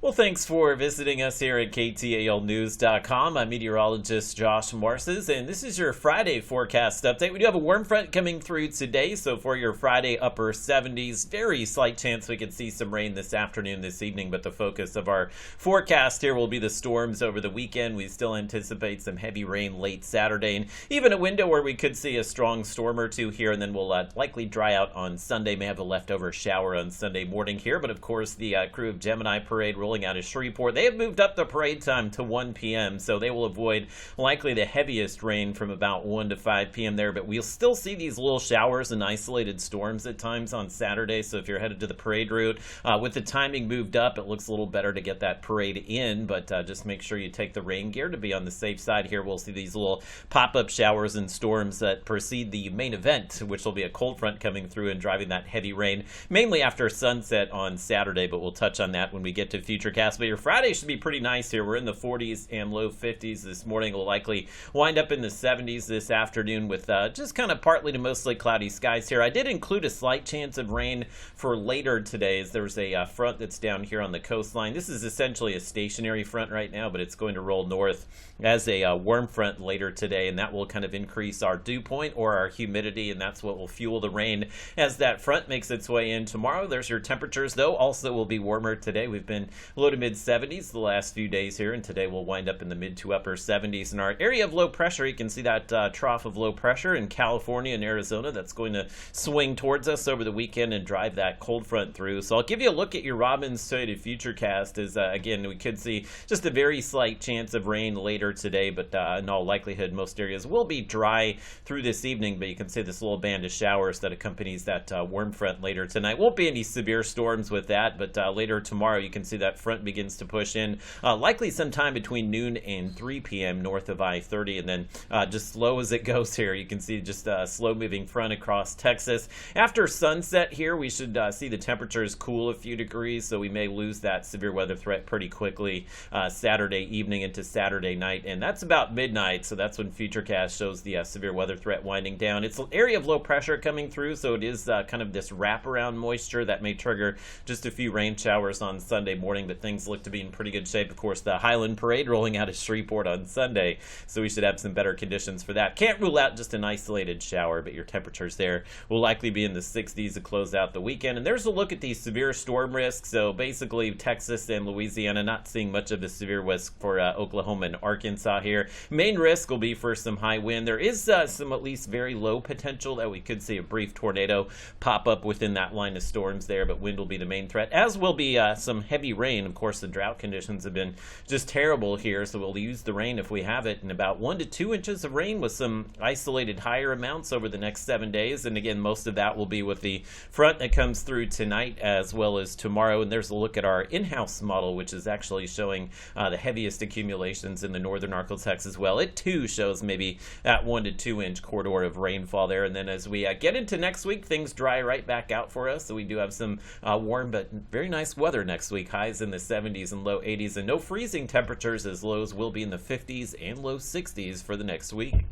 Well, thanks for visiting us here at KTALnews.com. I'm meteorologist Josh Marces, and this is your Friday forecast update. We do have a warm front coming through today, so for your Friday upper 70s, very slight chance we could see some rain this afternoon, this evening, but the focus of our forecast here will be the storms over the weekend. We still anticipate some heavy rain late Saturday, and even a window where we could see a strong storm or two here, and then we'll likely dry out on Sunday. May have a leftover shower on Sunday morning here, but of course the crew of Gemini Parade rolling out of Shreveport. They have moved up the parade time to 1 p.m., so they will avoid likely the heaviest rain from about 1 to 5 p.m. there, but we'll still see these little showers and isolated storms at times on Saturday, so if you're headed to the parade route, with the timing moved up, it looks a little better to get that parade in, but just make sure you take the rain gear to be on the safe side here. We'll see these little pop-up showers and storms that precede the main event, which will be a cold front coming through and driving that heavy rain, mainly after sunset on Saturday, but we'll touch on that when we get to Futurecast. But your Friday should be pretty nice here. We're in the 40s and low 50s this morning. We'll likely wind up in the 70s this afternoon with just kind of partly to mostly cloudy skies here. I did include a slight chance of rain for later today, as there's a front that's down here on the coastline. This is essentially a stationary front right now, but it's going to roll north as a warm front later today, and that will kind of increase our dew point or our humidity, and that's what will fuel the rain as that front makes its way in tomorrow. There's your temperatures, though. Also will be warmer today. We've been low to mid 70s the last few days here, and today we'll wind up in the mid to upper 70s. In our area of low pressure, you can see that trough of low pressure in California and Arizona that's going to swing towards us over the weekend and drive that cold front through. So I'll give you a look at your Robin's Toyota Futurecast as again, we could see just a very slight chance of rain later today, but in all likelihood most areas will be dry through this evening, but you can see this little band of showers that accompanies that warm front later tonight. Won't be any severe storms with that, but later tomorrow you can see that front begins to push in, likely sometime between noon and 3 p.m. north of I-30, and then just slow as it goes here. You can see just a slow moving front across Texas. After sunset here, we should see the temperatures cool a few degrees, so we may lose that severe weather threat pretty quickly Saturday evening into Saturday night, and that's about midnight, so that's when Futurecast shows the severe weather threat winding down. It's an area of low pressure coming through, so it is kind of this wraparound moisture that may trigger just a few rain showers on Sunday morning, but things look to be in pretty good shape. Of course, the Highland Parade rolling out of Shreveport on Sunday, so we should have some better conditions for that. Can't rule out just an isolated shower, but your temperatures there will likely be in the 60s to close out the weekend. And there's a look at the severe storm risk. So basically Texas and Louisiana not seeing much of the severe risk for Oklahoma and Arkansas here. Main risk will be for some high wind. There is some at least very low potential that we could see a brief tornado pop up within that line of storms there, but wind will be the main threat, as will be some heavy rain. Of course, the drought conditions have been just terrible here, so we'll use the rain if we have it, and about 1 to 2 inches of rain with some isolated higher amounts over the next 7 days. And again, most of that will be with the front that comes through tonight as well as tomorrow. And there's a look at our in-house model, which is actually showing the heaviest accumulations in the northern Arkansas as well. It too shows maybe that 1 to 2 inch corridor of rainfall there. And then as we get into next week, things dry right back out for us. So we do have some warm but very nice weather next week. Highs in the 70s and low 80s, and no freezing temperatures, as lows will be in the 50s and low 60s for the next week.